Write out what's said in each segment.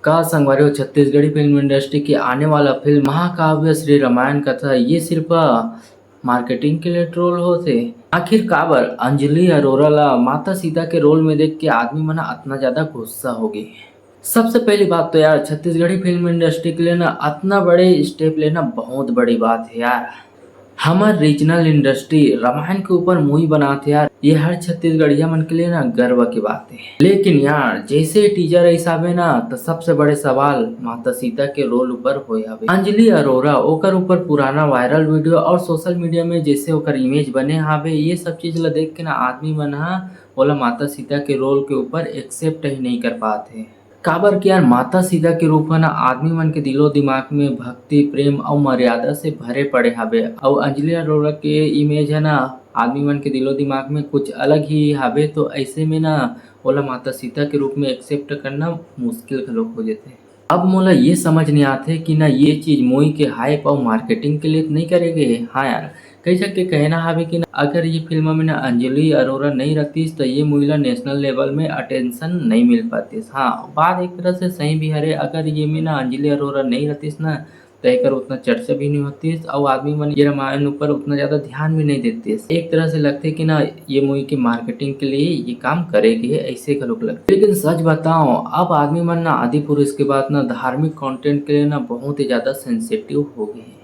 का संगवारी Chhattisgarhi film industry की आने वाला फिल्म महाकाव्य श्री रामायण कथा ये सिर्फ मार्केटिंग के लिए ट्रोल होते। आखिर काबर अंजलि अरोरा ला माता सीता के रोल में देख के आदमी मना इतना ज्यादा गुस्सा हो गई। सबसे पहली बात तो यार छत्तीसगढ़ी फिल्म इंडस्ट्री के लिए ना इतना बड़े स्टेप लेना बहुत बड़ी बात है यार। हमार रीजनल इंडस्ट्री रामायण के ऊपर मूवी बनाते यार, ये हर छत्तीसगढ़िया मन के लिए ना गर्व की बात है। लेकिन यार जैसे टीजर हिसाबे ना तो सबसे बड़े सवाल माता सीता के रोल ऊपर होए हवे। अंजलि अरोरा ओकर ऊपर पुराना वायरल वीडियो और सोशल मीडिया में जैसे ओकर इमेज बने हवे, ये सब चीज ला देख के ना आदमी मन बोला माता सीता के रोल के ऊपर एक्सेप्ट ही नहीं कर पाते। काबर कि यार माता सीता के रूप में ना आदमी मन के दिलो दिमाग में भक्ति प्रेम और मर्यादा से भरे पड़े हवे और अंजलि अरोरा के इमेज है ना आदमी मन के दिलो दिमाग में कुछ अलग ही हवे। तो ऐसे में ना ओला माता सीता के रूप में एक्सेप्ट करना मुश्किल घलोक हो जाते। अब मोला ये समझ नहीं आते कि ना ये चीज मूवी के हाइप और मार्केटिंग के लिए नहीं करेंगे। हाँ यार कई जग के कहना हवे कि ना अगर ये फिल्म में ना अंजलि अरोरा नहीं रहतीस तो ये मूवी ला नेशनल लेवल में अटेंशन नहीं मिल पातीस। हाँ बात एक तरह से सही भी हरे, अगर ये में ना अंजलि अरोरा नहीं रहतीस ना तो एकर उतना चर्चा भी नहीं होतीस और आदमी मन ये रामायण ऊपर उतना ज्यादा ध्यान भी नहीं देते। एक तरह से लगते कि ना ये मूवी की मार्केटिंग के लिए ये काम करेगी ऐसे घलोक लगते। लेकिन सच बताओ अब आदमी मन ना आदि पुरुष के बाद ना धार्मिक कंटेंट के लिए ना बहुत ही ज्यादा सेंसिटिव हो गए हैं।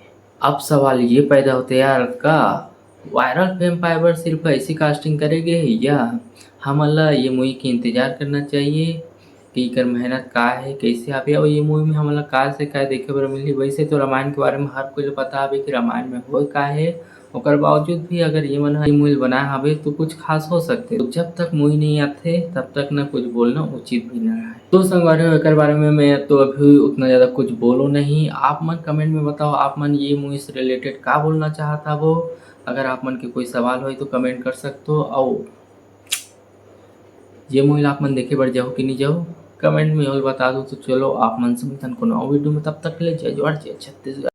अब सवाल ये पैदा होते यार का वायरल फेम फाइबर सिर्फ ऐसी कास्टिंग करेंगे या हमला ये मूवी के इंतजार करना चाहिए कि एकर मेहनत का है कैसे आवे और ये मूवी में हमला का से का देखे बर मिली। वैसे तो रामायण के बारे में हर कोई पता हवे कि रामायण में हो का है, ओकर बावजूद भी अगर ये मन ये मूवी बनाए हवे तो कुछ खास हो सकते। तो जब तक मूवी नहीं आते तब तक ना कुछ बोलना उचित भी ना है। तो संगवारी एकर बारे में मैं तो अभी उतना ज्यादा कुछ बोलो नहीं। आप मन कमेंट में बताओ आप मन ये मूवी से रिलेटेड का बोलना चाहता वो। अगर आप मन के कोई सवाल हो तो कमेंट कर सकते हो और ये मूवी आप मन देखे बर जाओ कि नहीं जाओ कमेंट में और बता दो। तो चलो आप मन से मिलतन कोनो वीडियो में, तब तक के लिए जय जवाहर जय छत्तीसगढ़।